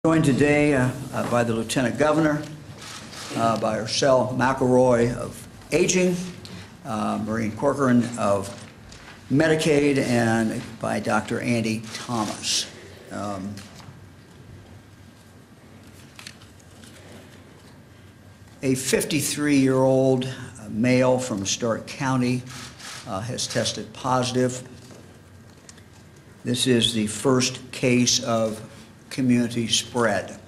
Joined today by the Lieutenant Governor, by Ursel McElroy of Aging, Maureen Corcoran of Medicaid, and by Dr. Andy Thomas. A 53-year-old male from Stark County has tested positive. This is the first case of community spread,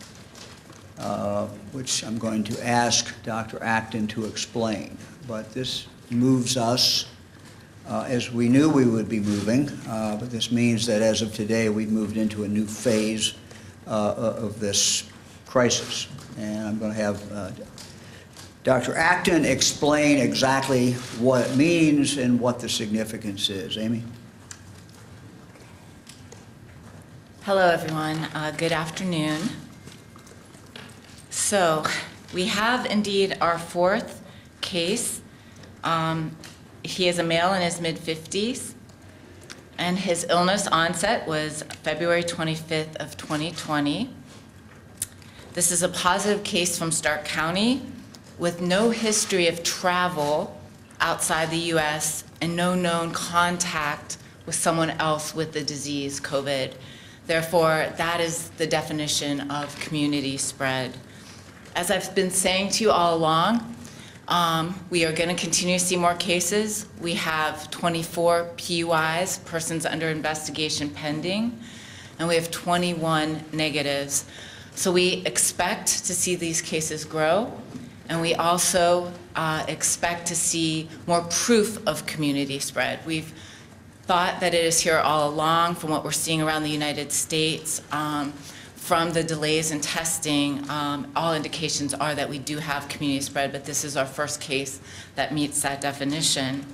which I'm going to ask Dr. Acton to explain. But this moves us, as we knew we would be moving, but this means that as of today we've moved into a new phase of this crisis. And I'm going to have Dr. Acton explain exactly what it means and what the significance is. Amy? Hello, everyone. Good afternoon. So we have indeed our fourth case. He is a male in his mid-50s, and his illness onset was February 25th of 2020. This is a positive case from Stark County with no history of travel outside the U.S. and no known contact with someone else with the disease, COVID. Therefore, that is the definition of community spread. As I've been saying to you all along, we are going to continue to see more cases. We have 24 PUIs, persons under investigation pending, and we have 21 negatives. So we expect to see these cases grow, and we also expect to see more proof of community spread. We've thought that it is here all along from what we're seeing around the United States. From the delays in testing, all indications are that we do have community spread, but this is our first case that meets that definition.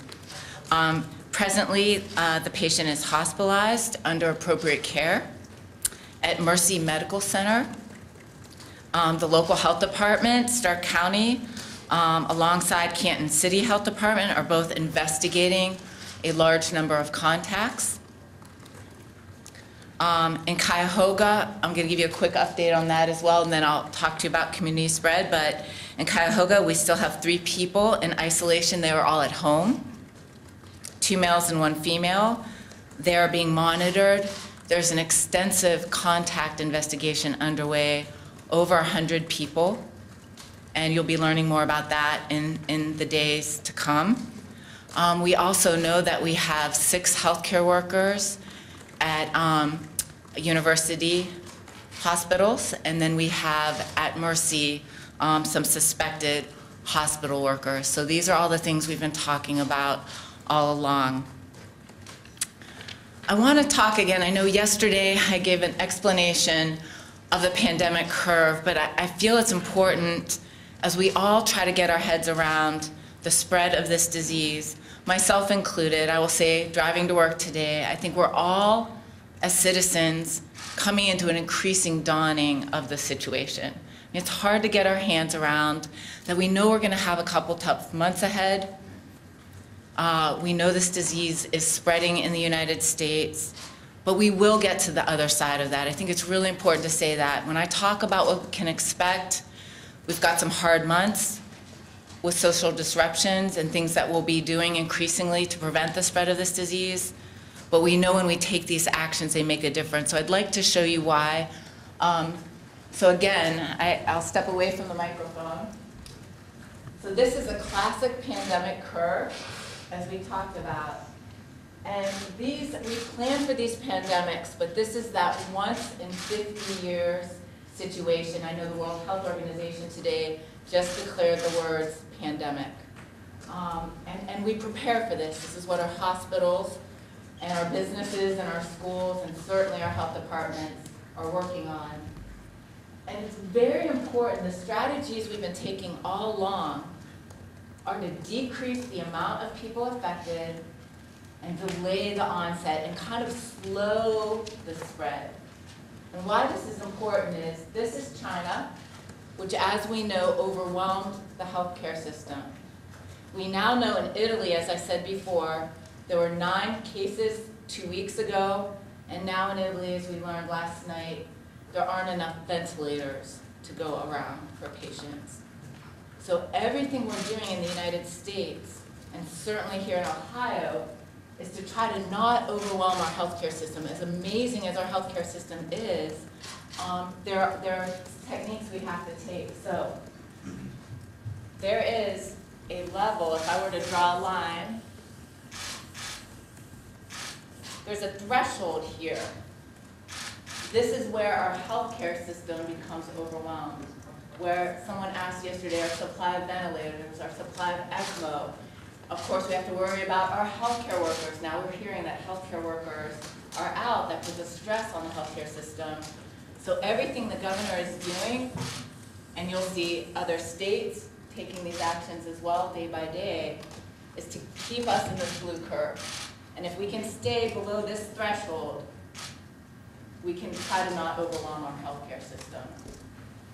Presently, the patient is hospitalized under appropriate care at Mercy Medical Center. The local health department, Stark County, alongside Canton City Health Department, are both investigating a large number of contacts. In Cuyahoga, I'm going to give you a quick update on that as well, and then I'll talk to you about community spread. But in Cuyahoga, we still have 3 people in isolation. They were all at home, 2 males and 1 female. They are being monitored. There's an extensive contact investigation underway, over 100 people, and you'll be learning more about that in the days to come. We also know that we have 6 healthcare workers at university hospitals, and then we have at Mercy some suspected hospital workers. So these are all the things we've been talking about all along. I want to talk again. I know yesterday I gave an explanation of the pandemic curve, but I feel it's important as we all try to get our heads around the spread of this disease, myself included. I will say, driving to work today, I think we're all, as citizens, coming into an increasing dawning of the situation. I mean, it's hard to get our hands around that. We know we're going to have a couple tough months ahead. We know this disease is spreading in the United States, but we will get to the other side of that. I think it's really important to say that. When I talk about what we can expect, we've got some hard months with social disruptions and things that we'll be doing increasingly to prevent the spread of this disease. But we know when we take these actions, they make a difference. So I'd like to show you why. So again, I'll step away from the microphone. So this is a classic pandemic curve, as we talked about. And we plan for these pandemics, but this is that once in 50 years situation. I know the World Health Organization today just declared the words pandemic. And we prepare for this. This is what our hospitals and our businesses and our schools and certainly our health departments are working on. And it's very important, the strategies we've been taking all along are to decrease the amount of people affected and delay the onset and kind of slow the spread. And why this is important is this is China, which, as we know, overwhelmed the healthcare system. We now know in Italy, as I said before, there were 9 cases 2 weeks ago, and now in Italy, as we learned last night, there aren't enough ventilators to go around for patients. So everything we're doing in the United States, and certainly here in Ohio, is to try to not overwhelm our healthcare system. As amazing as our healthcare system is, there are techniques we have to take. So there is a level, if I were to draw a line, there's a threshold here. This is where our healthcare system becomes overwhelmed. Where someone asked yesterday, our supply of ventilators, our supply of ECMO. Of course, we have to worry about our healthcare workers. Now we're hearing that healthcare workers are out. That puts a stress on the healthcare system. So everything the governor is doing, and you'll see other states taking these actions as well day by day, is to keep us in this blue curve. And if we can stay below this threshold, we can try to not overwhelm our healthcare system.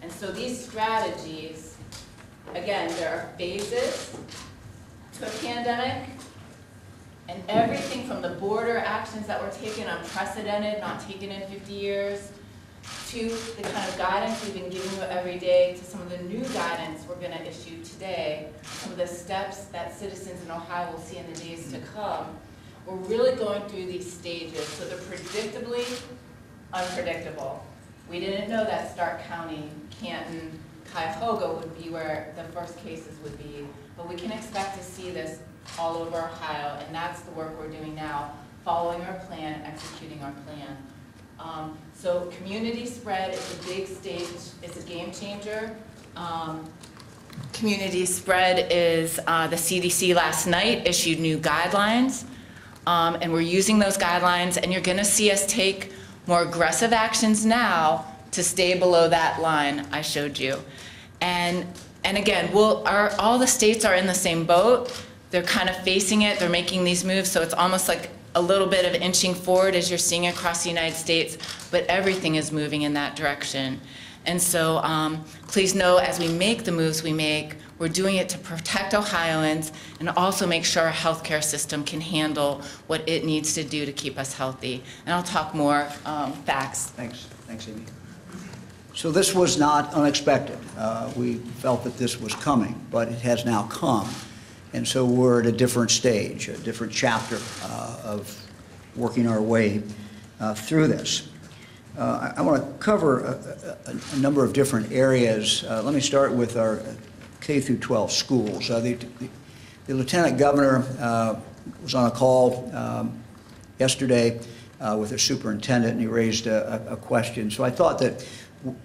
And so these strategies, again, there are phases to a pandemic, and everything from the border actions that were taken, unprecedented, not taken in 50 years, to the kind of guidance we've been giving you every day, to some of the new guidance we're going to issue today, some of the steps that citizens in Ohio will see in the days to come. We're really going through these stages, so they're predictably unpredictable. We didn't know that Stark County, Canton, Cuyahoga would be where the first cases would be, but we can expect to see this all over Ohio, and that's the work we're doing now, following our plan, executing our plan. So community spread is a big stage, it's a game changer. Community spread is, the CDC last night issued new guidelines, and we're using those guidelines, and you're gonna see us take more aggressive actions now to stay below that line I showed you. And again, all the states are in the same boat. They're kind of facing it, they're making these moves, so it's almost like a little bit of inching forward as you're seeing across the United States, but everything is moving in that direction. And so please know, as we make the moves we make, we're doing it to protect Ohioans and also make sure our healthcare system can handle what it needs to do to keep us healthy. And I'll talk more facts. Thanks, Amy. So this was not unexpected. We felt that this was coming, but it has now come. And so we're at a different stage, a different chapter of working our way through this. I want to cover a number of different areas. Let me start with our K through 12 schools. The Lieutenant Governor was on a call yesterday with the superintendent, and he raised a question. So I thought that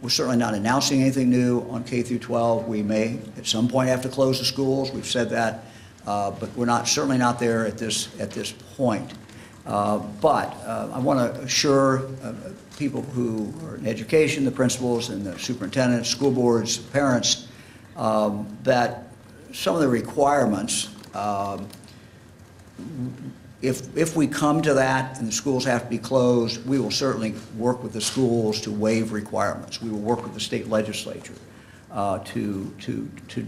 we're certainly not announcing anything new on K through 12. We may at some point have to close the schools. We've said that, but we're certainly not there at this point. But I want to assure people who are in education, the principals and the superintendents, school boards, parents, that some of the requirements, if we come to that and the schools have to be closed, we will certainly work with the schools to waive requirements. We will work with the state legislature to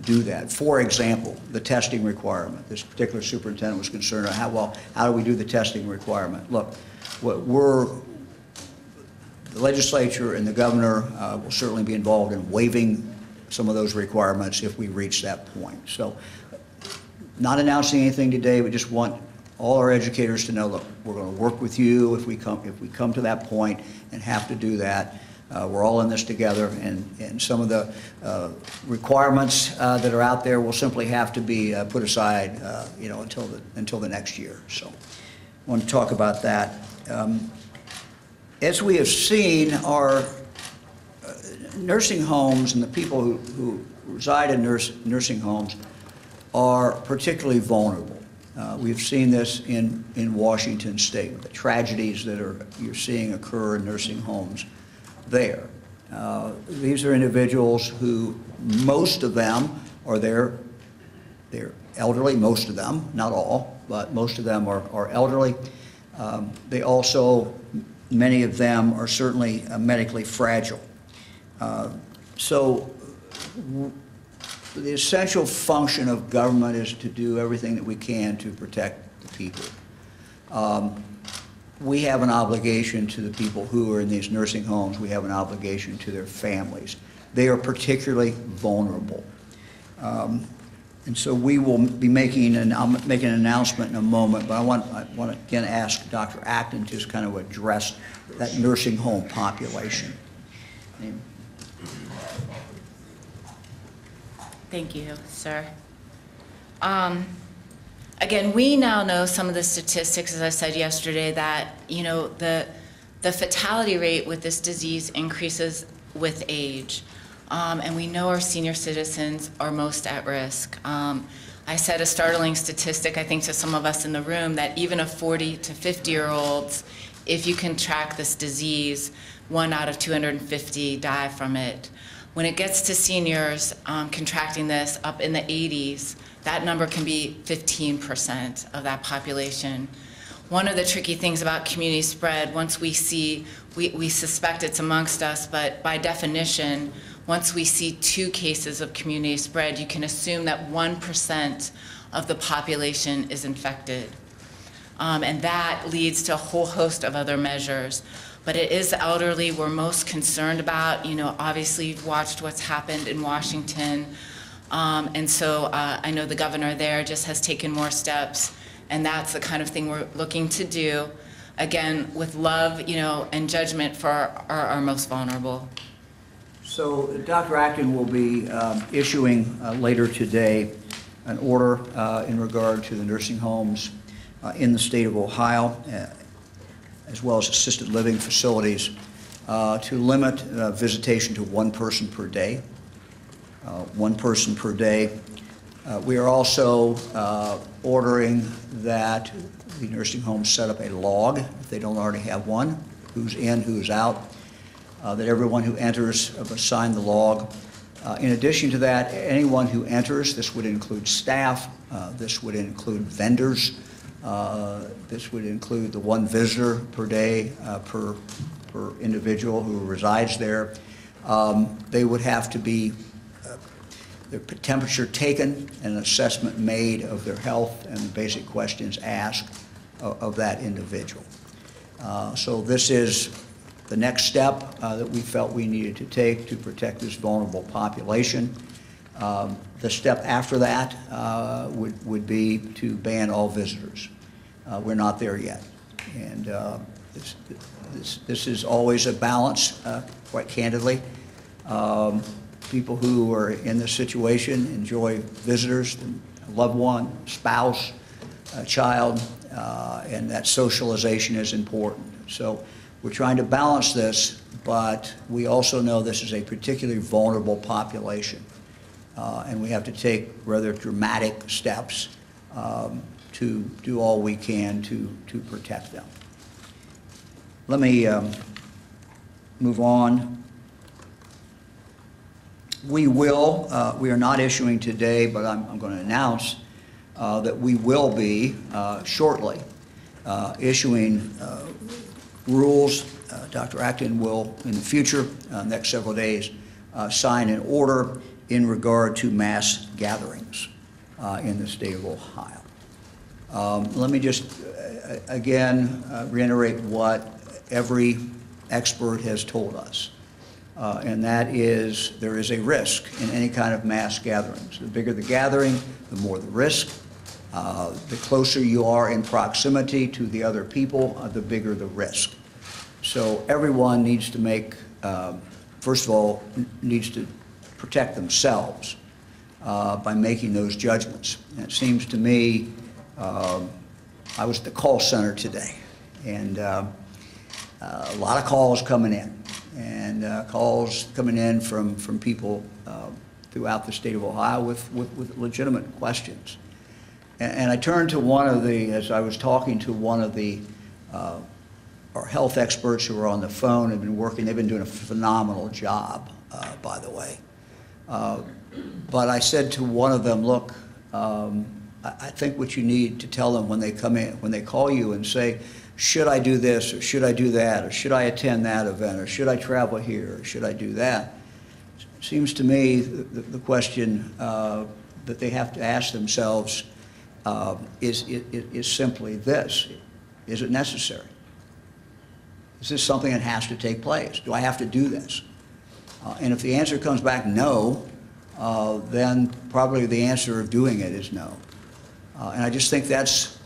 do that. For example, the testing requirement. This particular superintendent was concerned about how do we do the testing requirement? Look, the legislature and the governor will certainly be involved in waiving some of those requirements if we reach that point. So, not announcing anything today. We just want all our educators to know, look, we're going to work with you if we come to that point and have to do that. We're all in this together, and some of the requirements that are out there will simply have to be put aside, until the next year. So, I want to talk about that. As we have seen, our nursing homes and the people who reside in nursing homes are particularly vulnerable. We've seen this in Washington State, the tragedies that you're seeing occur in nursing homes there. These are individuals who, most of them are they're elderly, most of them, not all, but most of them are elderly. They also, many of them are certainly medically fragile. So the essential function of government is to do everything that we can to protect the people. we have an obligation to the people who are in these nursing homes. We have an obligation to their families. They are particularly vulnerable. And so we will be making I'll make an announcement in a moment, but I want to again ask Dr. Acton to just kind of address that nursing home population. Thank you, sir. Again, we now know some of the statistics, as I said yesterday, that the fatality rate with this disease increases with age. And we know our senior citizens are most at risk. I said a startling statistic, I think, to some of us in the room, that even of 40 to 50-year-olds, if you can track this disease, 1 out of 250 die from it. When it gets to seniors contracting this up in the 80s, that number can be 15% of that population. One of the tricky things about community spread, once we see, we suspect it's amongst us, but by definition, once we see 2 cases of community spread, you can assume that 1% of the population is infected. And that leads to a whole host of other measures. But it is the elderly we're most concerned about. Obviously you've watched what's happened in Washington. And so I know the governor there just has taken more steps, and that's the kind of thing we're looking to do, again, with love, and judgment for our most vulnerable. So Dr. Acton will be issuing later today an order in regard to the nursing homes in the state of Ohio, as well as assisted living facilities, to limit visitation to 1 person per day. 1 person per day. We are also ordering that the nursing homes set up a log, if they don't already have one, who's in, who's out, that everyone who enters sign the log. In addition to that, anyone who enters, this would include staff, this would include vendors, this would include the 1 visitor per day per individual who resides there. They would have to be their temperature taken and an assessment made of their health and the basic questions asked of that individual. So this is the next step that we felt we needed to take to protect this vulnerable population. The step after that would be to ban all visitors. We're not there yet. And this is always a balance, quite candidly. People who are in this situation enjoy visitors, a loved one, spouse, a child, and that socialization is important. So we're trying to balance this, but we also know this is a particularly vulnerable population, and we have to take rather dramatic steps to do all we can to protect them. Let me move on. We are not issuing today, but I'm going to announce that we will be shortly issuing rules. Dr. Acton will, in the future, next several days, sign an order in regard to mass gatherings in the state of Ohio. Let me just, again, reiterate what every expert has told us. And that is, there is a risk in any kind of mass gatherings. The bigger the gathering, the more the risk. The closer you are in proximity to the other people, the bigger the risk. So everyone needs to make, first of all, needs to protect themselves by making those judgments. And it seems to me, I was at the call center today, and a lot of calls coming in. And calls coming in from people throughout the state of Ohio with legitimate questions. And I turned to one of the, as I was talking to one of the, our health experts who were on the phone, have been working, they've been doing a phenomenal job, by the way. But I said to one of them, look, I think what you need to tell them when they come in, when they call you and say, should I do this, or should I do that, or should I attend that event, or should I travel here, or should I do that? It seems to me the question that they have to ask themselves is simply this: is it necessary? Is this something that has to take place? Do I have to do this? And if the answer comes back no, then probably the answer of doing it is no. And I just think that's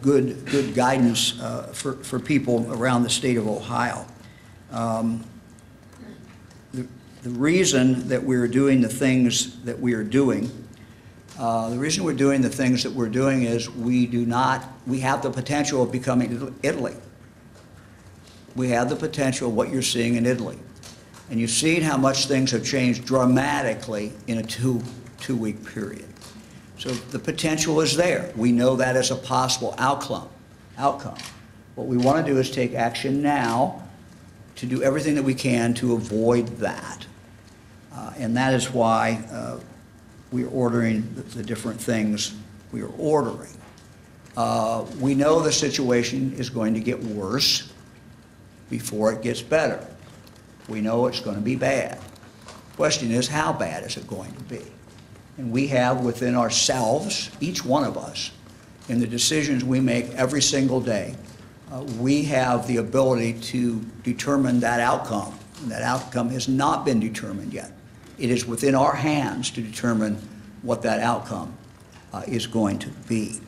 good guidance for people around the state of Ohio. The reason that we're doing the things that we are doing, is we have the potential of becoming Italy. We have the potential of what you're seeing in Italy. And you've seen how much things have changed dramatically in a two-week period. So the potential is there. We know that as a possible outcome. What we want to do is take action now to do everything that we can to avoid that. And that is why we're ordering the different things we are ordering. We know the situation is going to get worse before it gets better. We know it's going to be bad. The question is, how bad is it going to be? And we have within ourselves, each one of us, in the decisions we make every single day, we have the ability to determine that outcome. And that outcome has not been determined yet. It is within our hands to determine what that outcome is going to be.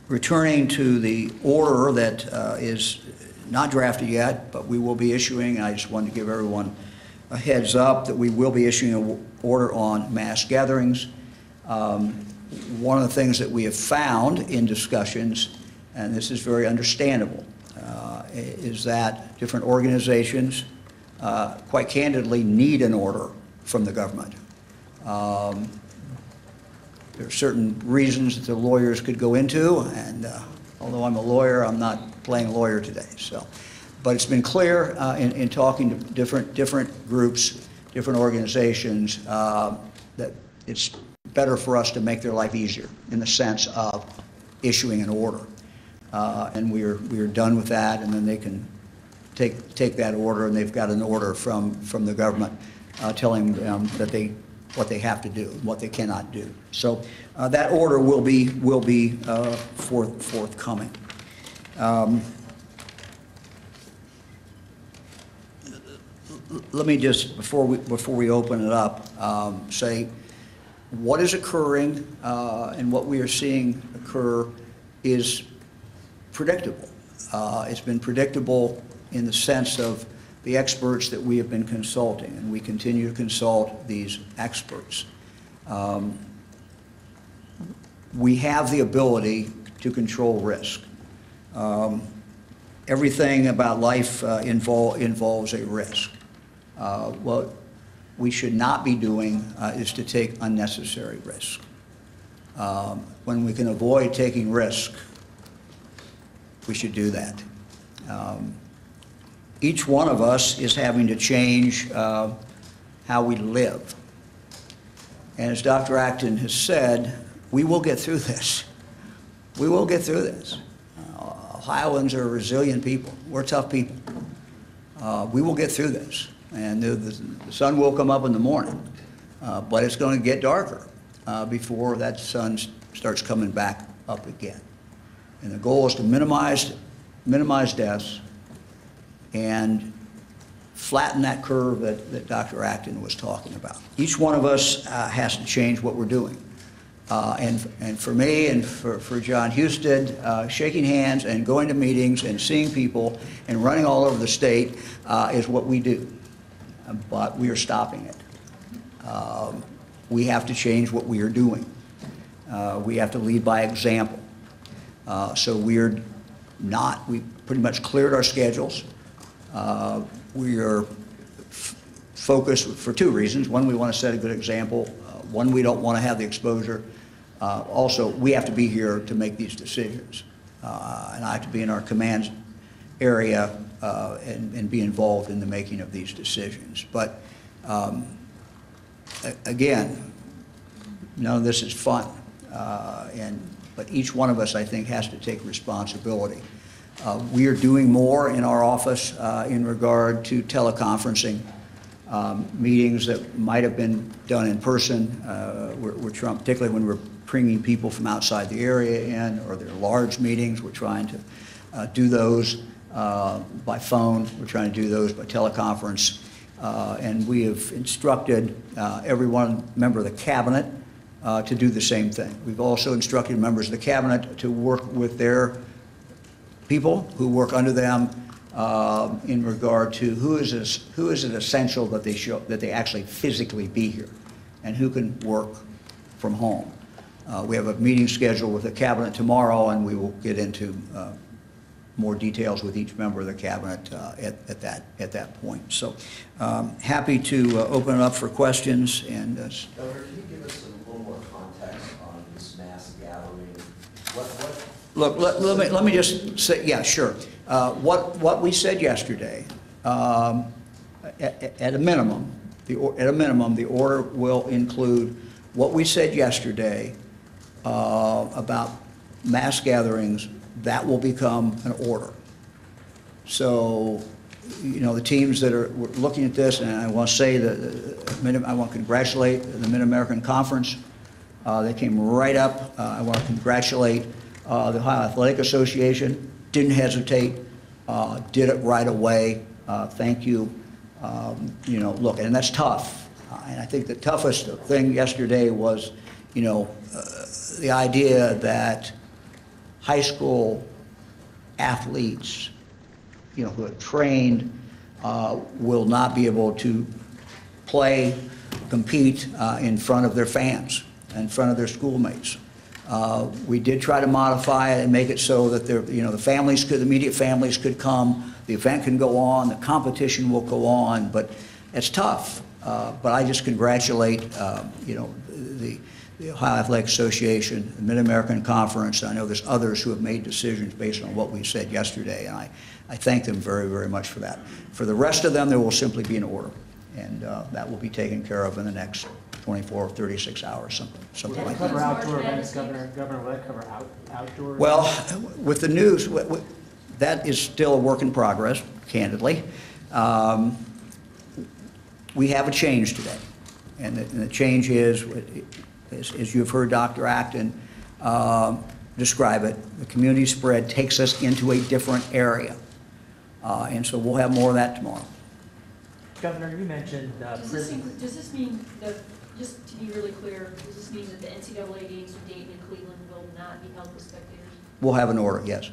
Returning to the order that is not drafted yet, but we will be issuing, and I just wanted to give everyone a heads up that we will be issuing an order on mass gatherings. One of the things that we have found in discussions, and this is very understandable, is that different organizations, quite candidly, need an order from the government. There are certain reasons that the lawyers could go into, and although I'm a lawyer, I'm not playing lawyer today. So, but it's been clear in talking to different groups, different organizations, that it's better for us to make their life easier in the sense of issuing an order. And we are done with that, and then they can take that order, and they've got an order from the government telling them that what they have to do, what they cannot do. So that order will be forthcoming. Let me just, before we open it up, say what is occurring and what we are seeing occur is predictable. It's been predictable in the sense of the experts that we have been consulting, and we continue to consult these experts. We have the ability to control risk. Everything about life involves a risk. What we should not be doing is to take unnecessary risk. When we can avoid taking risk, we should do that. Each one of us is having to change how we live. And as Dr. Acton has said, we will get through this. We will get through this. Ohioans are resilient people. We're tough people. We will get through this. And the sun will come up in the morning, but it's going to get darker before that sun starts coming back up again. And the goal is to minimize deaths and flatten that curve that Dr. Acton was talking about. Each one of us has to change what we're doing. And for me and for John Husted, shaking hands and going to meetings and seeing people and running all over the state is what we do. But we are stopping it. We have to change what we are doing. We have to lead by example. So we pretty much cleared our schedules. We are focused for two reasons. One, we want to set a good example. One, we don't want to have the exposure. Also, we have to be here to make these decisions. And I have to be in our command area and be involved in the making of these decisions. But again, none of this is fun. But each one of us, I think, has to take responsibility. We are doing more in our office in regard to teleconferencing. Meetings that might have been done in person, we're trying, particularly when we're bringing people from outside the area in, or they're large meetings, we're trying to do those. by phone. We're trying to do those by teleconference. And we have instructed every one member of the cabinet to do the same thing. We've also instructed members of the cabinet to work with their people who work under them in regard to who is it essential that they actually physically be here, and who can work from home. We have a meeting scheduled with the cabinet tomorrow, and we will get into more details with each member of the cabinet at that point. So happy to open it up for questions. And Governor, can you give us a little more context on this mass gathering? look, let me just say, yeah, sure. What we said yesterday, at a minimum, the order will include what we said yesterday about mass gatherings. That will become an order. So, you know, the teams that are looking at this, and I want to say that I want to congratulate the Mid-American Conference. They came right up. I want to congratulate the Ohio Athletic Association. Didn't hesitate, did it right away. Thank you. You know, look, and that's tough. And I think the toughest thing yesterday was, you know, the idea that high school athletes, you know, who are trained, will not be able to play, compete in front of their fans, in front of their schoolmates. We did try to modify it and make it so that the immediate families could come, the event can go on, the competition will go on, but it's tough. But I just congratulate, you know, the Ohio Athletic Association, the Mid-American Conference. I know there's others who have made decisions based on what we said yesterday, and I thank them very, very much for that. For the rest of them, there will simply be an order, and that will be taken care of in the next 24 or 36 hours, something like that. Cover outdoor events, Governor, will that cover outdoor? Well, with the news, that is still a work in progress, candidly. We have a change today, and the change is, as you've heard Dr. Acton describe it, the community spread takes us into a different area. And so we'll have more of that tomorrow. Governor, you mentioned Does this mean that, just to be really clear, does this mean that the NCAA games in Dayton and Cleveland will not be held with spectators? We'll have an order, yes.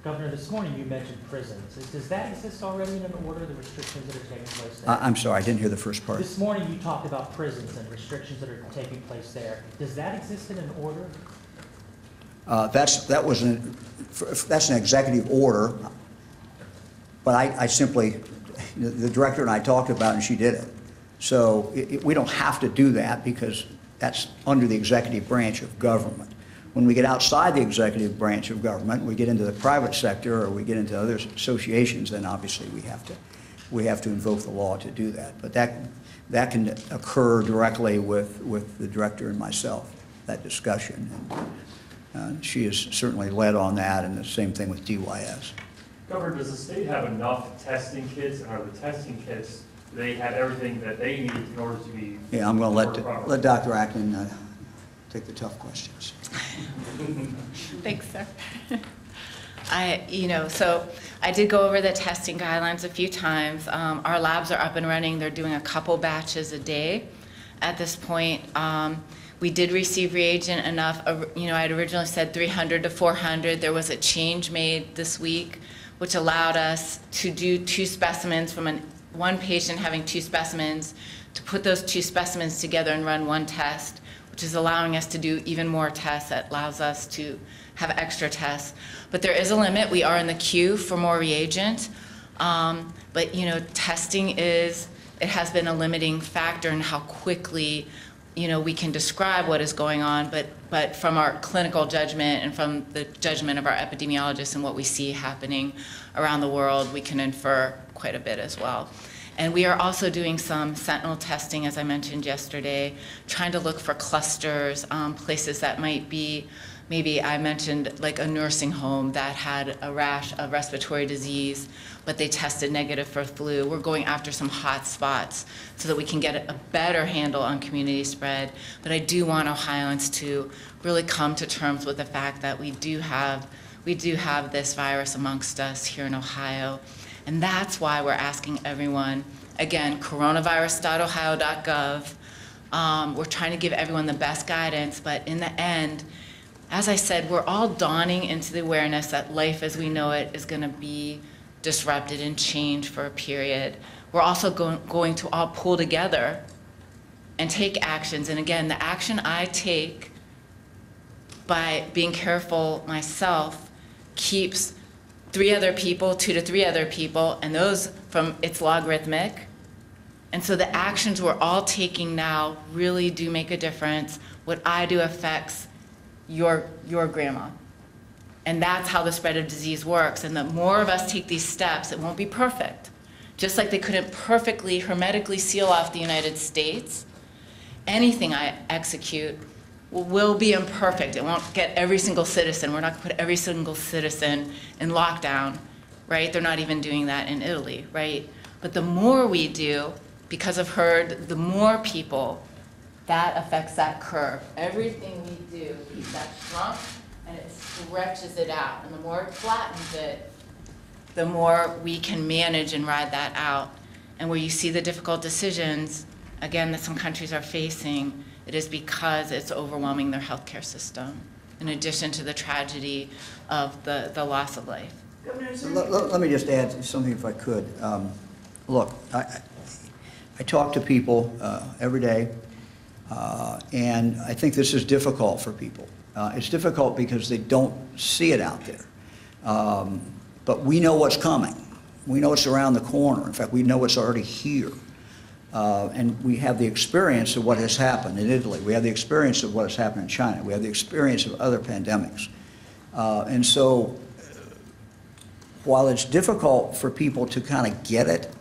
Governor, this morning you mentioned prisons. Does that exist already in an order, the restrictions that are taking place there? I'm sorry, I didn't hear the first part. This morning you talked about prisons and restrictions that are taking place there. Does that exist in an order? That's an executive order, but I simply, the director and I talked about it, and she did it. So we don't have to do that because that's under the executive branch of government. When we get outside the executive branch of government, we get into the private sector or we get into other associations, then obviously we have to invoke the law to do that. But that can occur directly with the director and myself, that discussion. And she has certainly led on that, and the same thing with DYS. Governor, does the state have enough testing kits, and are the testing kits, do they have everything that they need in order to be? Yeah, I'm going to let Dr. Acton take the tough questions. Thanks, sir. So I did go over the testing guidelines a few times. Our labs are up and running. They're doing a couple batches a day at this point. We did receive reagent enough. I had originally said 300 to 400. There was a change made this week, which allowed us to do 2 specimens from one patient having 2 specimens, to put those 2 specimens together and run 1 test, which is allowing us to do even more tests. That allows us to have extra tests. But there is a limit. We are in the queue for more reagent. But testing it has been a limiting factor in how quickly we can describe what is going on, but from our clinical judgment and from the judgment of our epidemiologists and what we see happening around the world, we can infer quite a bit as well. And we are also doing some sentinel testing, as I mentioned yesterday, trying to look for clusters, places that might be, maybe I mentioned like a nursing home that had a rash of respiratory disease, but they tested negative for flu. We're going after some hot spots so that we can get a better handle on community spread. But I do want Ohioans to really come to terms with the fact that we we do have this virus amongst us here in Ohio. And that's why we're asking everyone, again, coronavirus.ohio.gov. We're trying to give everyone the best guidance, but in the end, as I said, we're all dawning into the awareness that life as we know it is going to be disrupted and change for a period. We're also going to all pull together and take actions. And again, the action I take by being careful myself keeps 2 to 3 other people, and those from it's logarithmic. And so the actions we're all taking now really do make a difference. What I do affects your grandma. And that's how the spread of disease works. And the more of us take these steps, it won't be perfect. Just like they couldn't perfectly, hermetically seal off the United States, anything I execute will be imperfect. It won't get every single citizen. We're not going to put every single citizen in lockdown, right? They're not even doing that in Italy, right? But the more we do, because of herd, the more people, that affects that curve. Everything we do keeps that shrunk and it stretches it out. And the more it flattens it, the more we can manage and ride that out. And where you see the difficult decisions, again, that some countries are facing, it is because it's overwhelming their healthcare system, in addition to the tragedy of the loss of life. Let me just add something if I could. Look, I talk to people every day, and I think this is difficult for people. It's difficult because they don't see it out there. But we know what's coming. We know it's around the corner. In fact, we know it's already here. And we have the experience of what has happened in Italy. We have the experience of what has happened in China. We have the experience of other pandemics. And so while it's difficult for people to kind of get it,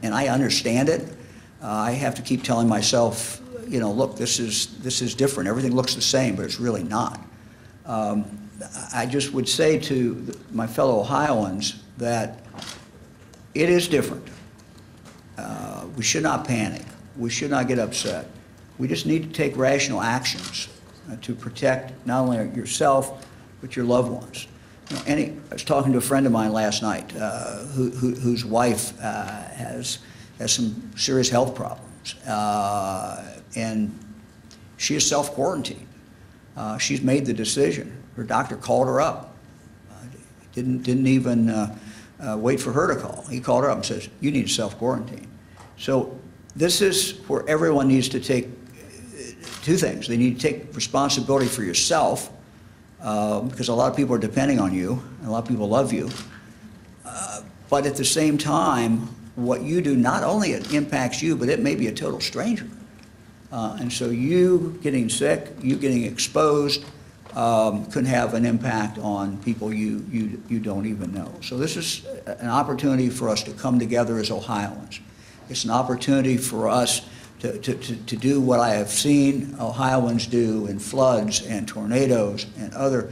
and I understand it, I have to keep telling myself, you know, look, this is different. Everything looks the same, but it's really not. I just would say to my fellow Ohioans that it is different. We should not panic. We should not get upset. We just need to take rational actions to protect not only yourself, but your loved ones. You know, I was talking to a friend of mine last night whose wife has some serious health problems, and she is self-quarantined. She's made the decision. Her doctor called her up. Didn't even wait for her to call. He called her up and says, "You need to self-quarantine." So this is where everyone needs to take 2 things. They need to take responsibility for yourself, because a lot of people are depending on you, and a lot of people love you. But at the same time, what you do, not only it impacts you, but it may be a total stranger. And so you getting sick, you getting exposed, could have an impact on people you don't even know. So this is an opportunity for us to come together as Ohioans. It's an opportunity for us to do what I have seen Ohioans do in floods and tornadoes and other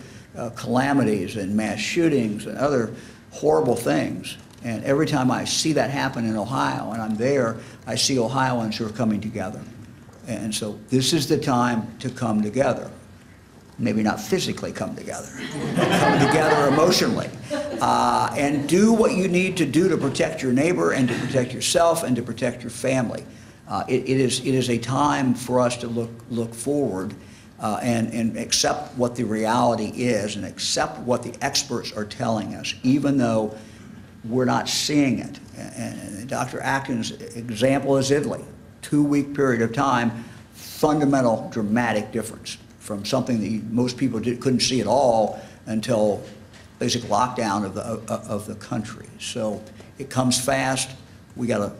calamities and mass shootings and other horrible things. And every time I see that happen in Ohio and I'm there, I see Ohioans who are coming together. And so this is the time to come together. Maybe not physically come together, but come together emotionally. And do what you need to do to protect your neighbor and to protect yourself and to protect your family. It is a time for us to look forward and accept what the reality is and accept what the experts are telling us, even though we're not seeing it. And Dr. Acton's example is Italy. 2-week period of time, fundamental, dramatic difference from something that most people couldn't see at all until basic lockdown of the country. So it comes fast. We got to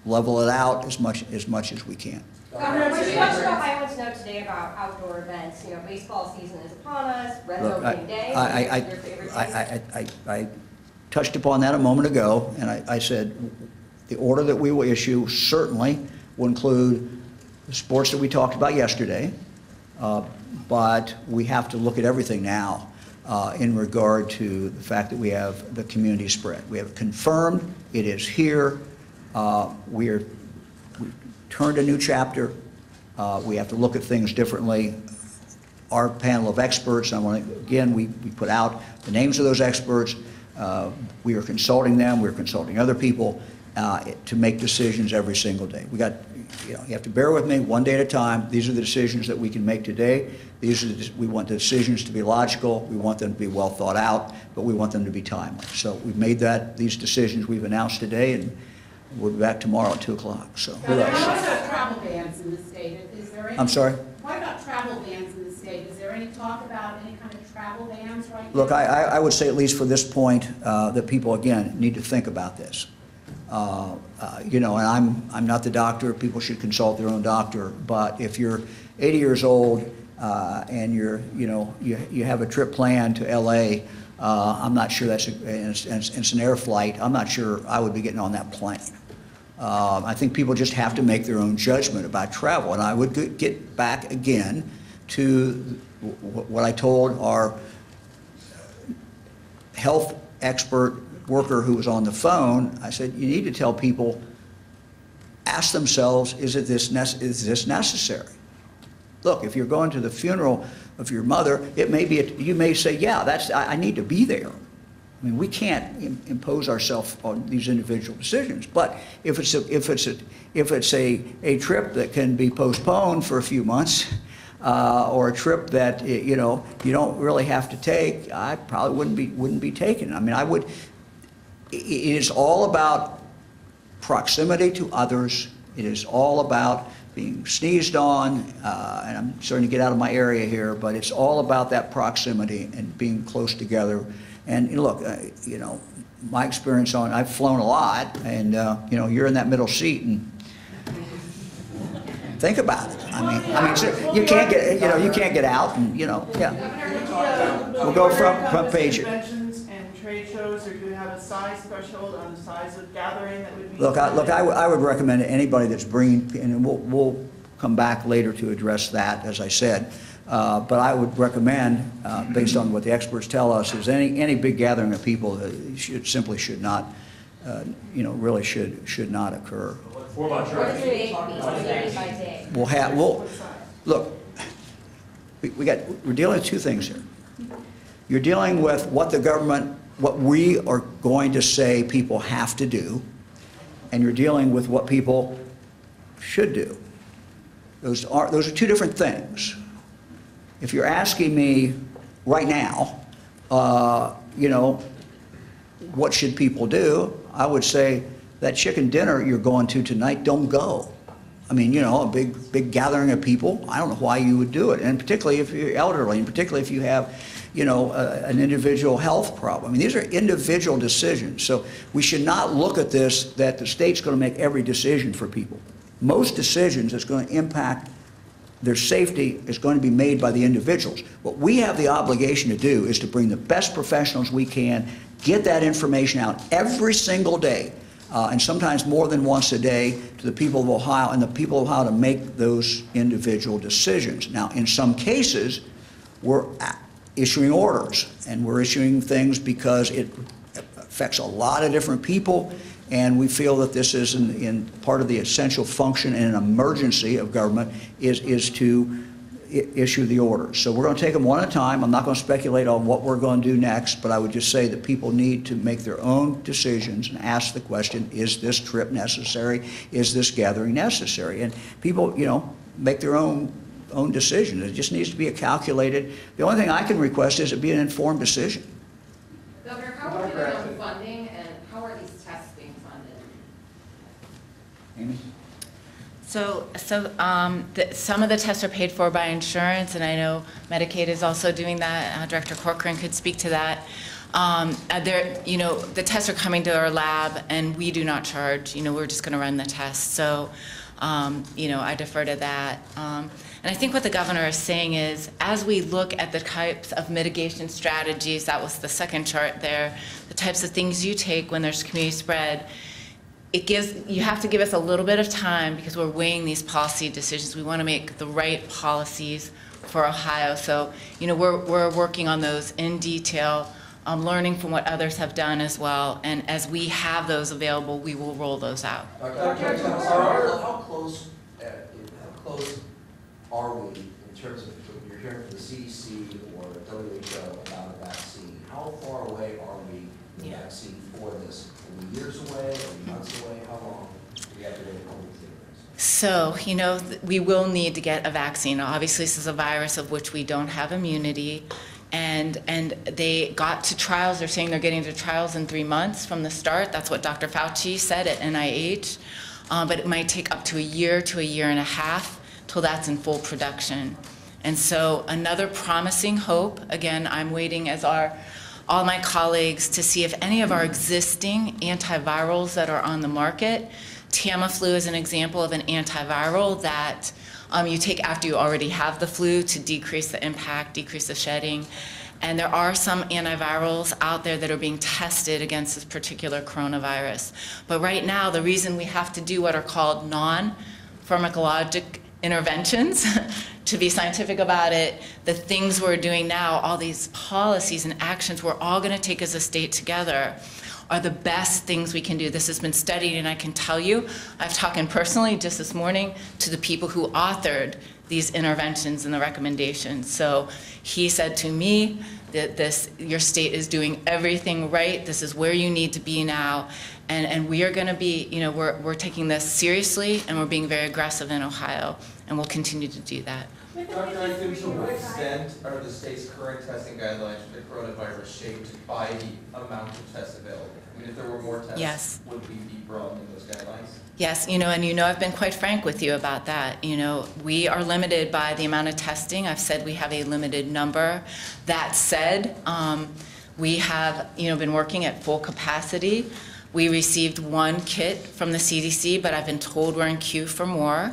level it out as much as we can. Governor, what should Ohioans know today about outdoor events? You know, baseball season is upon us. Reds opening day. Your favorite day? I touched upon that a moment ago, and I said the order that we will issue certainly will include the sports that we talked about yesterday, but we have to look at everything now in regard to the fact that we have the community spread. We have confirmed it is here. We turned a new chapter. We have to look at things differently. our panel of experts. I want to, again, we put out the names of those experts. We are consulting them. We're consulting other people to make decisions every single day. We got, you have to bear with me, one day at a time. These are the decisions that we can make today. We want the decisions to be logical. We want them to be well thought out, but we want them to be timely. So we've made these decisions we've announced today, and we'll be back tomorrow at 2 o'clock. So who else? How about travel bans in the state? Is there any? I'm sorry? What about travel bans in the state? Is there any talk about any kind of travel bans right now? Look, I would say, at least for this point, that people, again, need to think about this. And I'm not the doctor. People should consult their own doctor. But if you're 80 years old and you have a trip planned to L.A., I'm not sure it's an air flight. I'm not sure I would be getting on that plane. I think people just have to make their own judgment about travel. And I would get back again to what I told our health expert worker who was on the phone. I said, you need to tell people, ask themselves, is this necessary? Look, if you're going to the funeral of your mother, you may say, yeah, I need to be there. I mean, we can't impose ourselves on these individual decisions. But if it's a trip that can be postponed for a few months, or a trip that you don't really have to take, I probably wouldn't be taking. I mean, it is all about proximity to others. It is all about being sneezed on, and I'm starting to get out of my area here, but it's all about that proximity and being close together. And look, my experience I've flown a lot, and you're in that middle seat, and think about it. I mean, you can't get out, and yeah. We'll go from page. Conventions and trade shows, or do you have a size threshold on the size of gathering that would be? Look, I would recommend anybody that's bringing, and we'll come back later to address that, as I said. But I would recommend, based on what the experts tell us, is any big gathering of people should not, really should not occur. What about church? Look, we're dealing with two things here. You're dealing with what we are going to say people have to do, and you're dealing with what people should do. Those are two different things. If you're asking me right now, what should people do, I would say that chicken dinner you're going to tonight, don't go. I mean, a big gathering of people, I don't know why you would do it, and particularly if you're elderly, and particularly if you have, an individual health problem. I mean, these are individual decisions, so we should not look at this that the state's going to make every decision for people. Most decisions that's going to impact their safety is going to be made by the individuals. What we have the obligation to do is to bring the best professionals we can, get that information out every single day, and sometimes more than once a day, to the people of Ohio, and the people of Ohio to make those individual decisions. Now, in some cases, we're issuing orders, and we're issuing things because it affects a lot of different people, and we feel that this is in part of the essential function in an emergency of government is to issue the orders. So we're going to take them one at a time. I'm not going to speculate on what we're going to do next, but I would just say that people need to make their own decisions and ask the question, is this trip necessary? Is this gathering necessary? And people, make their own decision. It just needs to be calculated. The only thing I can request is it be an informed decision. Governor, how are we doing on funding, and how are these tests being funded? Amy? So some of the tests are paid for by insurance, and I know Medicaid is also doing that. Director Corcoran could speak to that. The tests are coming to our lab, and we do not charge. We're just going to run the tests. So, I defer to that. And I think what the governor is saying is, as we look at the types of mitigation strategies, that was the second chart there, the types of things you take when there's community spread, you have to give us a little bit of time because we're weighing these policy decisions. We want to make the right policies for Ohio. So, we're working on those in detail, learning from what others have done as well. And as we have those available, we will roll those out. How close are we in terms of what you're hearing from the WHO about a vaccine. How far away are we from the vaccine for this? Are we years away? Are we months away? How long do we have to wait for this? So, you know, we will need to get a vaccine. Obviously, this is a virus of which we don't have immunity. And they got to trials, they're saying they're getting to trials in 3 months from the start. That's what Dr. Fauci said at NIH. But it might take up to a year and a half till that's in full production. And so another promising hope, again, I'm waiting as all my colleagues to see if any of our existing antivirals that are on the market. Tamiflu is an example of an antiviral that you take after you already have the flu to decrease the impact, decrease the shedding. And there are some antivirals out there that are being tested against this particular coronavirus. But right now, the reason we have to do what are called non-pharmacologic interventions, to be scientific about it, the things we're doing now, all these policies and actions we're all going to take as a state together, are the best things we can do. This has been studied, and I can tell you, I've talked personally just this morning to the people who authored these interventions and the recommendations. So he said to me that your state is doing everything right. This is where you need to be now. And we are going to be, you know, we're taking this seriously, and we're being very aggressive in Ohio, and we'll continue to do that. Dr. Acton, to what extent are the state's current testing guidelines for the coronavirus shaped by the amount of tests available? I mean, if there were more tests, yes, would we be broadening those guidelines? Yes, you know, and you know I've been quite frank with you about that. You know, we are limited by the amount of testing. I've said we have a limited number. That said, we have, you know, been working at full capacity. We received 1 kit from the CDC, but I've been told we're in queue for more.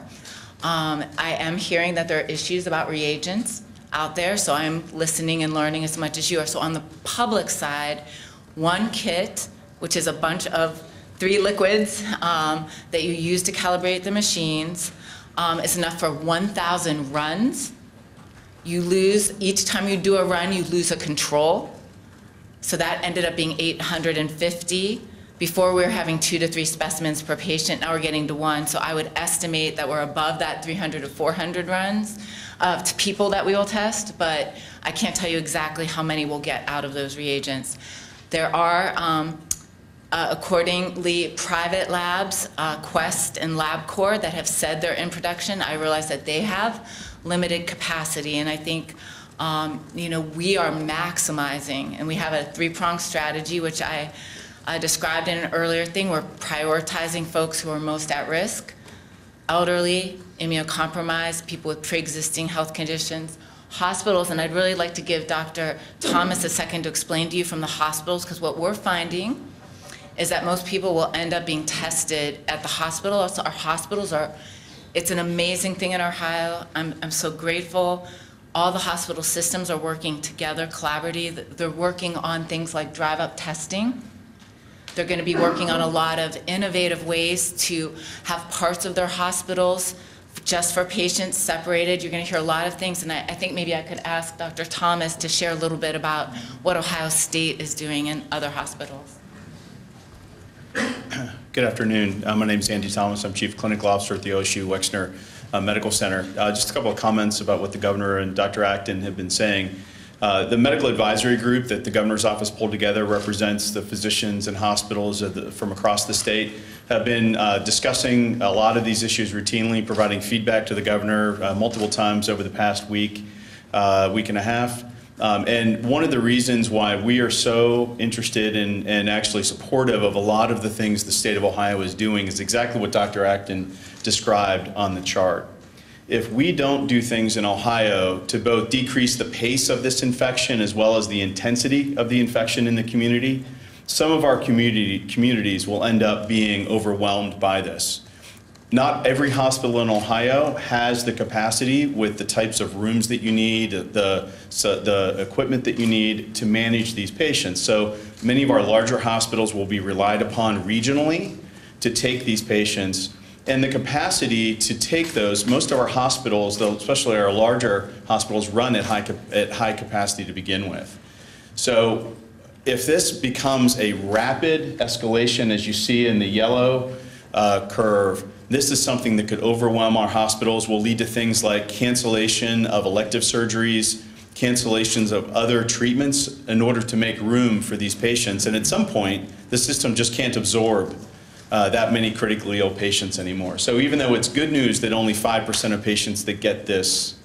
I am hearing that there are issues about reagents out there, so I'm listening and learning as much as you are. So on the public side, 1 kit, which is a bunch of 3 liquids that you use to calibrate the machines, is enough for 1,000 runs. You lose, each time you do a run, you lose a control. So that ended up being 850. Before we were having 2 to 3 specimens per patient, now we're getting to 1. So I would estimate that we're above that 300 to 400 runs to people that we will test, but I can't tell you exactly how many we'll get out of those reagents. There are, accordingly, private labs, Quest and LabCorp, that have said they're in production. I realize that they have limited capacity, and I think you know, we are maximizing, and we have a 3-pronged strategy, which I described in an earlier thing. We're prioritizing folks who are most at risk: elderly, immunocompromised, people with pre-existing health conditions, hospitals. And I'd really like to give Dr. Thomas a second to explain to you from the hospitals, because what we're finding is that most people will end up being tested at the hospital. So our hospitals are, it's an amazing thing in Ohio. I'm so grateful. All the hospital systems are working together collaboratively. They're working on things like drive-up testing. They're going to be working on a lot of innovative ways to have parts of their hospitals just for patients separated. You're going to hear a lot of things, and I think maybe I could ask Dr. Thomas to share a little bit about what Ohio State is doing in other hospitals. Good afternoon. My name is Andy Thomas. I'm Chief Clinical Officer at the OSU Wexner Medical Center. Just a couple of comments about what the governor and Dr. Acton have been saying. The medical advisory group that the governor's office pulled together represents the physicians and hospitals from across the state, have been discussing a lot of these issues routinely, providing feedback to the governor multiple times over the past week and a half. And one of the reasons why we are so interested in and actually supportive of a lot of the things the state of Ohio is doing is exactly what Dr. Acton described on the chart. If we don't do things in Ohio to both decrease the pace of this infection as well as the intensity of the infection in the community, some of our communities will end up being overwhelmed by this. Not every hospital in Ohio has the capacity with the types of rooms that you need, the equipment that you need to manage these patients. So many of our larger hospitals will be relied upon regionally to take these patients. And the capacity to take those, most of our hospitals, though, especially our larger hospitals, run at high capacity to begin with. So if this becomes a rapid escalation, as you see in the yellow curve, this is something that could overwhelm our hospitals, will lead to things like cancellation of elective surgeries, cancellations of other treatments in order to make room for these patients. And at some point, the system just can't absorb that many critically ill patients anymore. So even though it's good news that only 5% of patients that get this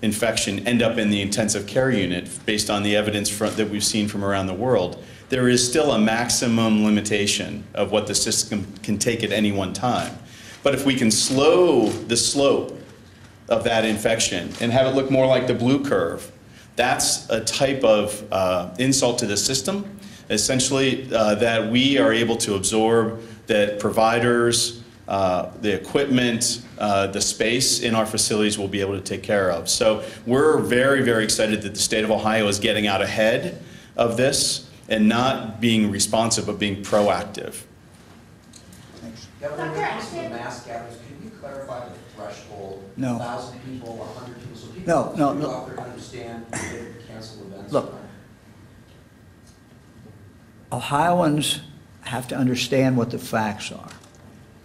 infection end up in the intensive care unit based on the evidence that we've seen from around the world, there is still a maximum limitation of what the system can take at any one time. But if we can slow the slope of that infection and have it look more like the blue curve, that's a type of insult to the system, essentially, that we are able to absorb, that providers, the equipment, the space in our facilities will be able to take care of. So we're very, very excited that the state of Ohio is getting out ahead of this and not being responsive, but being proactive. Governor, when it comes to the mass gatherings, can you clarify the threshold? No. 1,000 people, 100 people, so people No. out there understand that they can cancel events? Look, Ohioans have to understand what the facts are.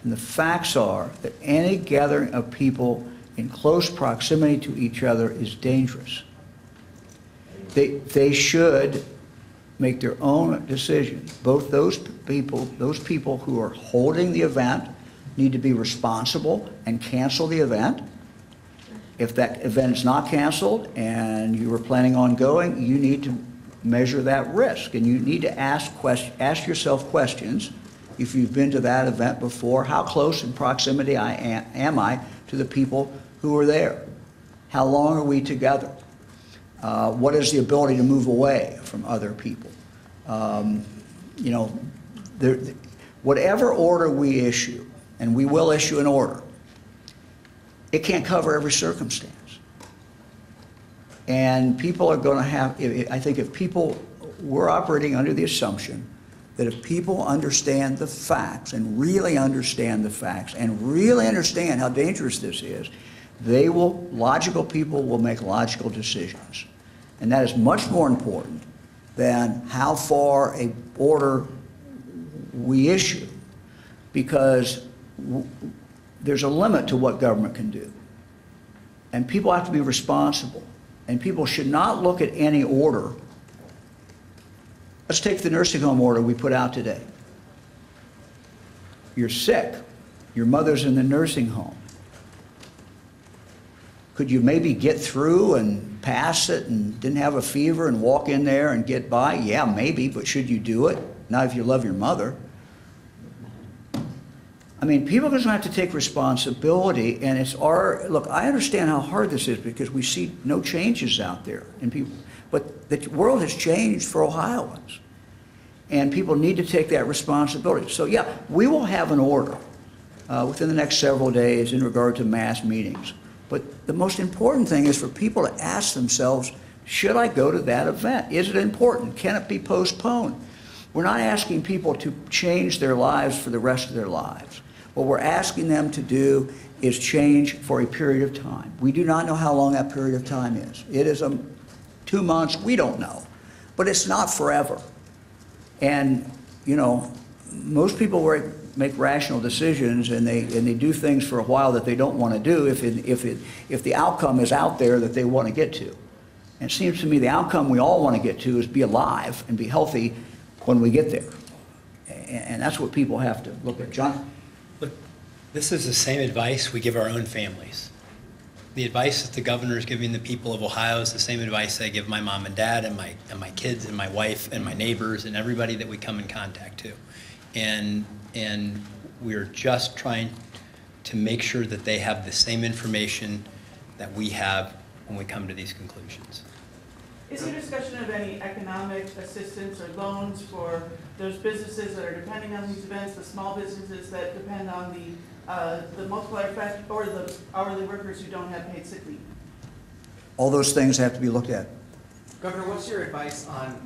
And the facts are that any gathering of people in close proximity to each other is dangerous. They should make their own decision. Both those people who are holding the event need to be responsible and cancel the event. If that event is not canceled and you were planning on going, you need to measure that risk, and you need to ask yourself questions. If you've been to that event before, how close in proximity am I to the people who are there? How long are we together? What is the ability to move away from other people? You know, whatever order we issue, and we will issue an order, it can't cover every circumstance. And people are going to have, I think if people, we're operating under the assumption that if people understand the facts and really understand the facts and really understand how dangerous this is, logical people will make logical decisions. And that is much more important than how far a order we issue, because there's a limit to what government can do. And people have to be responsible. And people should not look at any order. Let's take the nursing home order we put out today. You're sick. Your mother's in the nursing home. Could you maybe get through and pass it and didn't have a fever and walk in there and get by? Yeah, maybe, but should you do it? Not if you love your mother. I mean, people are going to have to take responsibility, and it's look, I understand how hard this is because we see no changes out there in people, but the world has changed for Ohioans, and people need to take that responsibility. So yeah, we will have an order within the next several days in regard to mass meetings, but the most important thing is for people to ask themselves, should I go to that event? Is it important? Can it be postponed? We're not asking people to change their lives for the rest of their lives. What we're asking them to do is change for a period of time. We do not know how long that period of time is. It is 2 months, we don't know. But it's not forever. And, you know, most people make rational decisions and they do things for a while that they don't want to do if the outcome is out there that they want to get to. And it seems to me the outcome we all want to get to is be alive and be healthy when we get there. And that's what people have to look at. John? Look, this is the same advice we give our own families. The advice that the governor is giving the people of Ohio is the same advice I give my mom and dad and my kids and my wife and my neighbors and everybody that we come in contact to. And we're just trying to make sure that they have the same information that we have when we come to these conclusions. Is there discussion of any economic assistance or loans for those businesses that are depending on these events, the small businesses that depend on the multiplier effect, or the hourly workers who don't have paid sick leave? All those things have to be looked at. Governor, what's your advice on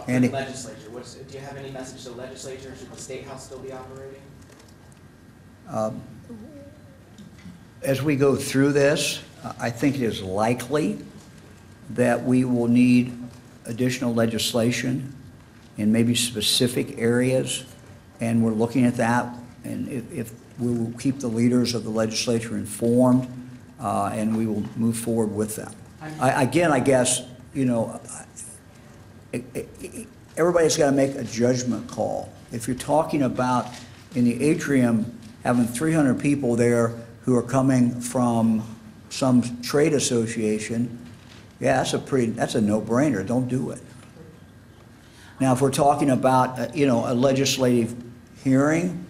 Andy. the legislature? Do you have any message to the legislature? Should the State House still be operating? As we go through this, I think it is likely that we will need additional legislation in maybe specific areas, and we're looking at that, and if we will keep the leaders of the legislature informed, and we will move forward with them. Again, I guess, you know, everybody's got to make a judgment call. If you're talking about in the atrium having 300 people there who are coming from some trade association, yeah, that's a no-brainer. Don't do it. Now, if we're talking about, you know, a legislative hearing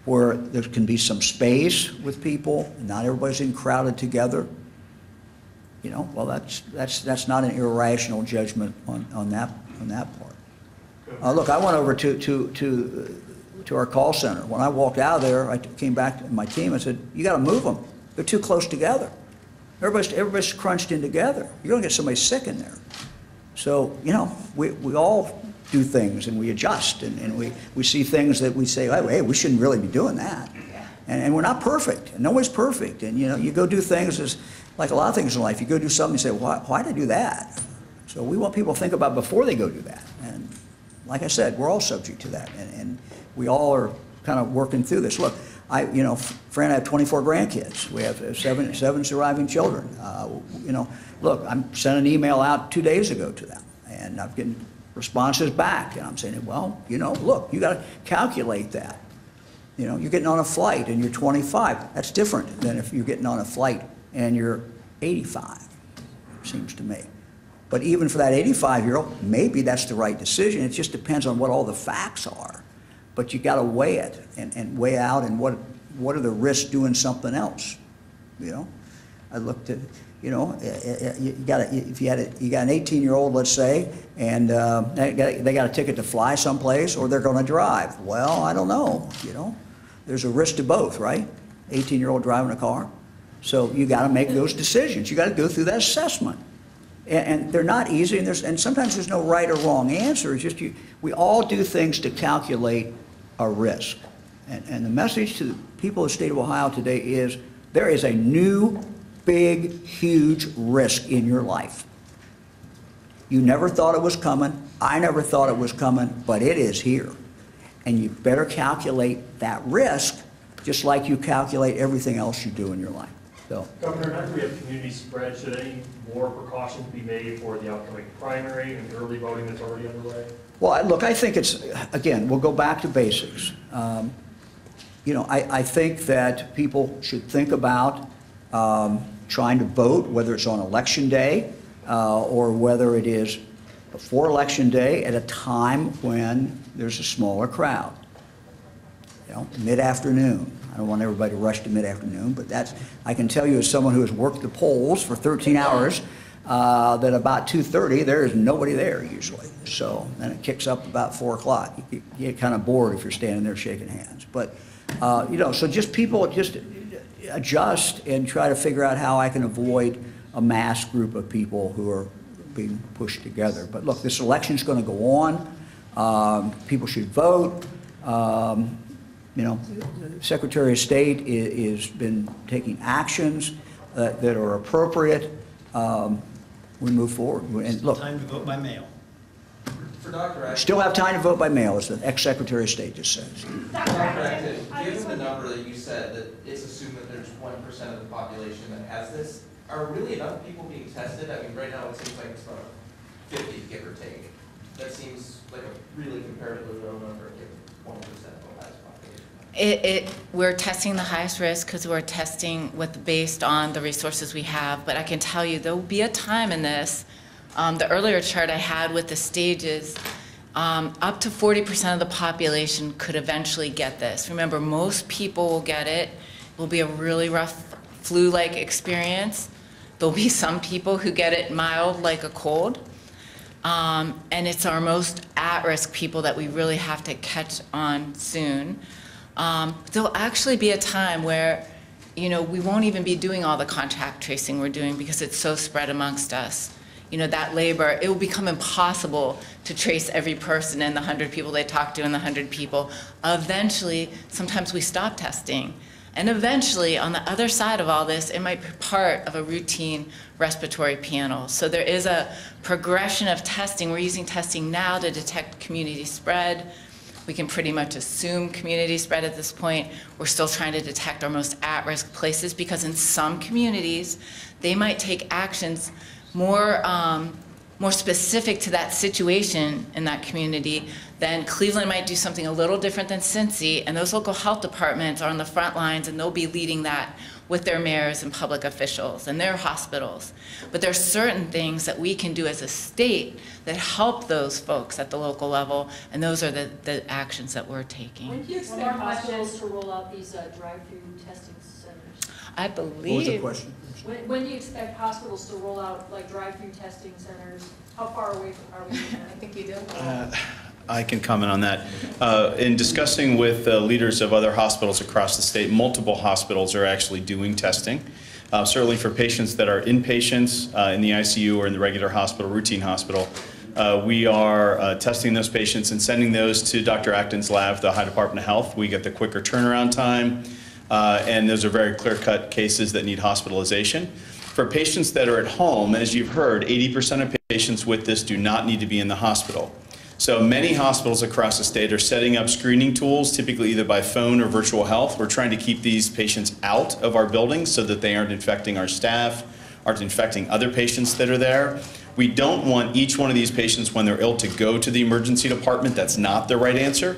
where there can be some space with people, not everybody's in crowded together, you know, well, that's not an irrational judgment on that part. Look, I went over to our call center. When I walked out of there, I came back to my team and said, "You got to move them. They're too close together. Everybody's crunched in together. You're going to get somebody sick in there." So, you know, we all do things and we adjust and we see things that we say, "Hey, we shouldn't really be doing that." And we're not perfect. And nobody's perfect. And, you know, you go do things as like a lot of things in life. You go do something, you say, why did I do that? So we want people to think about before they go do that. And like I said, we're all subject to that. And we all are kind of working through this. Look, you know, Fran, I have 24 grandkids. We have seven surviving children. You know, look, I'm sending an email out 2 days ago to them. And I'm getting responses back. And I'm saying, well, you know, look, you got to calculate that. You know, you're getting on a flight and you're 25. That's different than if you're getting on a flight and you're 85, seems to me. But even for that 85-year-old, maybe that's the right decision. It just depends on what all the facts are. But you got to weigh it and weigh out and what are the risks doing something else. You know, I looked at, you know, you got an 18-year-old, let's say, and they got a ticket to fly someplace or they're going to drive. Well, I don't know. You know, there's a risk to both, right? 18-year-old driving a car. So you got to make those decisions. You got to go through that assessment. And they're not easy, and sometimes there's no right or wrong answer. It's just we all do things to calculate a risk. And the message to the people of the state of Ohio today is there is a new, big, huge risk in your life. You never thought it was coming. I never thought it was coming, but it is here. And you better calculate that risk just like you calculate everything else you do in your life. So, Governor, now that we have community spread, should any more precautions be made for the upcoming primary and early voting that's already underway? Well, look, I think it's, again, we'll go back to basics. You know, I think that people should think about trying to vote, whether it's on election day or whether it is before election day at a time when there's a smaller crowd. You know, mid-afternoon. I don't want everybody to rush to mid-afternoon, but I can tell you as someone who has worked the polls for 13 hours, that about 2:30, there is nobody there usually. So then it kicks up about 4 o'clock. You get kind of bored if you're standing there shaking hands. But, you know, so people just adjust and try to figure out how I can avoid a mass group of people who are being pushed together. But look, this election's going to go on. People should vote. You know, the Secretary of State has been taking actions that are appropriate. We move forward. And look, time to vote by mail. For Dr. Acton, still have time to vote by mail, as the ex-Secretary of State just says. Dr. Acton, given the number that you said, that it's assumed that there's 1% of the population that has this, are really enough people being tested? I mean, right now it seems like it's about 50, give or take. That seems like a really comparatively low number, given 1% of Ohio's population. We're testing the highest risk because we're testing based on the resources we have. But I can tell you there will be a time in this. The earlier chart I had with the stages, up to 40% of the population could eventually get this. Remember, most people will get it. It will be a really rough flu-like experience. There'll be some people who get it mild, like a cold. And it's our most at-risk people that we really have to catch on soon. There'll actually be a time where, you know, we won't even be doing all the contact tracing we're doing because it's so spread amongst us. You know, that labor, it will become impossible to trace every person and the 100 people they talk to and the 100 people. Eventually, sometimes we stop testing. And eventually, on the other side of all this, it might be part of a routine respiratory panel. So there is a progression of testing. We're using testing now to detect community spread. We can pretty much assume community spread at this point. We're still trying to detect our most at-risk places because in some communities, they might take actions more specific to that situation in that community, then Cleveland might do something a little different than Cincy, and those local health departments are on the front lines, and they'll be leading that with their mayors and public officials and their hospitals. But there's certain things that we can do as a state that help those folks at the local level, and those are the actions that we're taking. When do you expect hospitals to roll out these drive-through testing centers? I believe. What was the question? When do you expect hospitals to roll out like drive-through testing centers? How far away are we from that? I think you do. I can comment on that. In discussing with leaders of other hospitals across the state, multiple hospitals are actually doing testing. Certainly for patients that are inpatients in the ICU or in the regular hospital, routine hospital, we are testing those patients and sending those to Dr. Acton's lab, the Ohio Department of Health. We get the quicker turnaround time, and those are very clear-cut cases that need hospitalization. For patients that are at home, as you've heard, 80% of patients with this do not need to be in the hospital. So many hospitals across the state are setting up screening tools, typically either by phone or virtual health. We're trying to keep these patients out of our buildings so that they aren't infecting our staff, aren't infecting other patients that are there. We don't want each one of these patients when they're ill to go to the emergency department. That's not the right answer.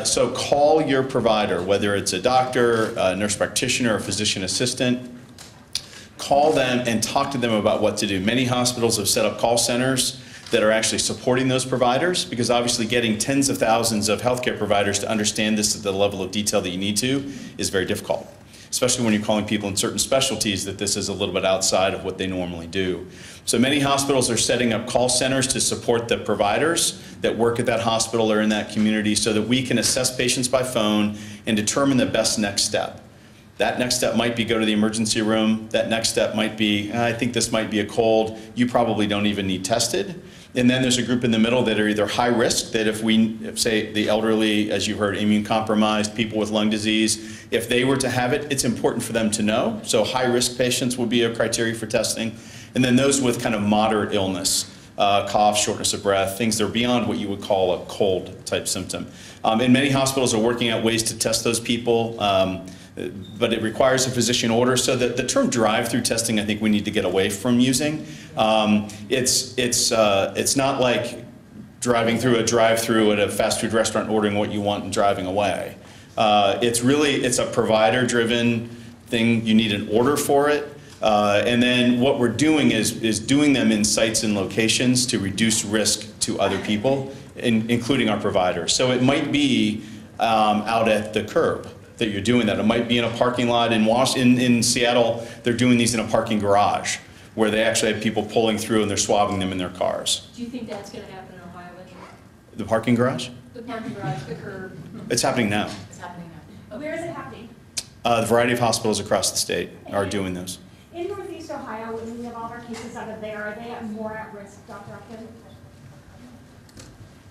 So call your provider, whether it's a doctor, a nurse practitioner, or physician assistant. Call them and talk to them about what to do. Many hospitals have set up call centers that are actually supporting those providers, because obviously getting tens of thousands of healthcare providers to understand this at the level of detail that you need to is very difficult, especially when you're calling people in certain specialties that this is a little bit outside of what they normally do. So many hospitals are setting up call centers to support the providers that work at that hospital or in that community so that we can assess patients by phone and determine the best next step. That next step might be go to the emergency room. That next step might be, I think this might be a cold. You probably don't even need tested. And then there's a group in the middle that are either high risk, that if say the elderly, as you heard, immune compromised, people with lung disease, if they were to have it, it's important for them to know. So high risk patients would be a criteria for testing. And then those with kind of moderate illness, cough, shortness of breath, things that are beyond what you would call a cold type symptom. And many hospitals are working out ways to test those people. But it requires a physician order. So that the term drive-through testing, I think we need to get away from using. It's not like driving through a drive-through at a fast food restaurant, ordering what you want and driving away. It's a provider-driven thing. You need an order for it. And then what we're doing is doing them in sites and locations to reduce risk to other people, including our providers. So it might be out at the curb that you're doing that. It might be in a parking lot in Seattle. They're doing these in a parking garage where they actually have people pulling through and they're swabbing them in their cars. Do you think that's going to happen in Ohio? The parking garage? The parking garage, the curb. It's happening now. It's happening now. Where is it happening? The variety of hospitals across the state are doing those. In Northeast Ohio, when we have all of our cases out of there, are they more at risk, Dr. Upton?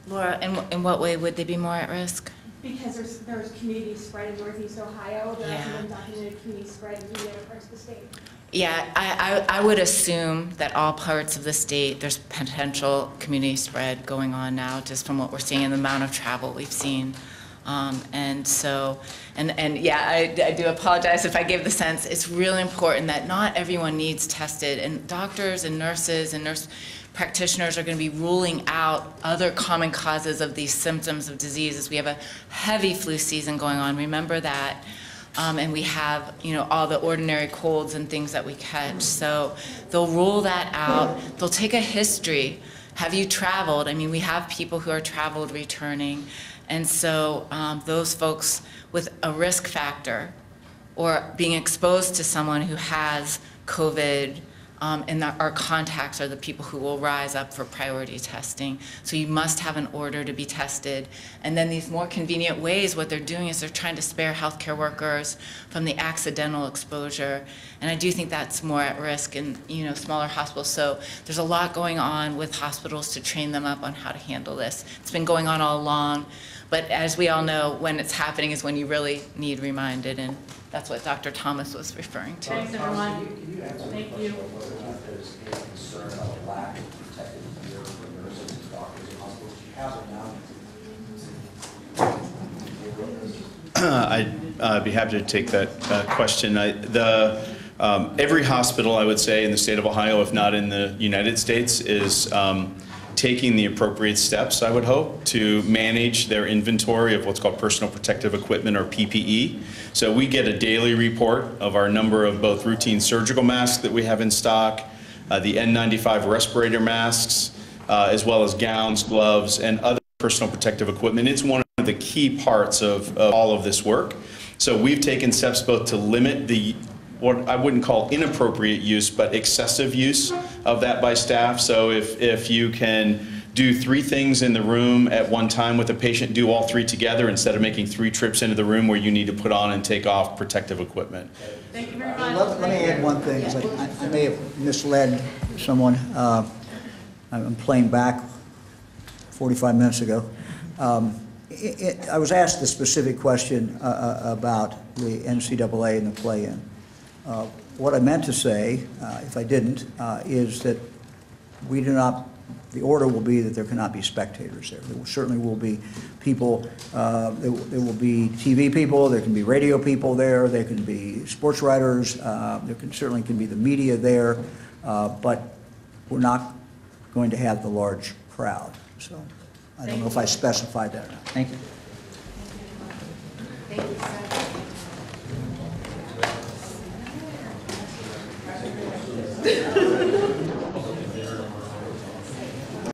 Laura, in what way would they be more at risk? Because there's community spread in Northeast Ohio, there Yeah. hasn't been documented community spread in the other parts of the state. Yeah, I would assume that all parts of the state, there's potential community spread going on now, just from what we're seeing and the amount of travel we've seen. And yeah, I do apologize if I gave the sense, it's really important that not everyone needs tested, and doctors and nurses and nurse practitioners are going to be ruling out other common causes of these symptoms of diseases. We have a heavy flu season going on, remember that. And we have, all the ordinary colds and things that we catch. So they'll rule that out. They'll take a history. Have you traveled? I mean, we have people who are traveled returning. And so those folks with a risk factor or being exposed to someone who has COVID, and our contacts are the people who will rise up for priority testing. So you must have an order to be tested. And then these more convenient ways, what they're doing is they're trying to spare healthcare workers from the accidental exposure. And I do think that's more at risk in smaller hospitals. So there's a lot going on with hospitals to train them up on how to handle this. It's been going on all along. But as we all know, when it's happening is when you really need reminded. And that's what Dr. Thomas was referring to. Thanks, everyone. Can you answer the question of whether or not there's any concern about a lack of protective gear for nurses and doctors in hospitals? Do you have it now? I'd be happy to take that question. The Every hospital, I would say, in the state of Ohio, if not in the United States, is taking the appropriate steps, I would hope, to manage their inventory of what's called personal protective equipment, or PPE. So we get a daily report of our number of both routine surgical masks that we have in stock, the N95 respirator masks, as well as gowns, gloves, and other personal protective equipment. It's one of the key parts of all of this work. So we've taken steps both to limit the, what I wouldn't call inappropriate use, but excessive use of that by staff. So if you can do 3 things in the room at one time with a patient, do all 3 together instead of making 3 trips into the room where you need to put on and take off protective equipment. Thank you very much. Let me add one thing, 'cause I may have misled someone. I'm playing back 45 minutes ago. I was asked the specific question about the NCAA and the play-in. What I meant to say, if I didn't, is that we do not, the order will be that there cannot be spectators there. There certainly will be people, there will be TV people, there can be radio people there, there can be sports writers, there certainly can be the media there, but we're not going to have the large crowd. So I don't know if I specified that or not. Thank you. Thank you, sir.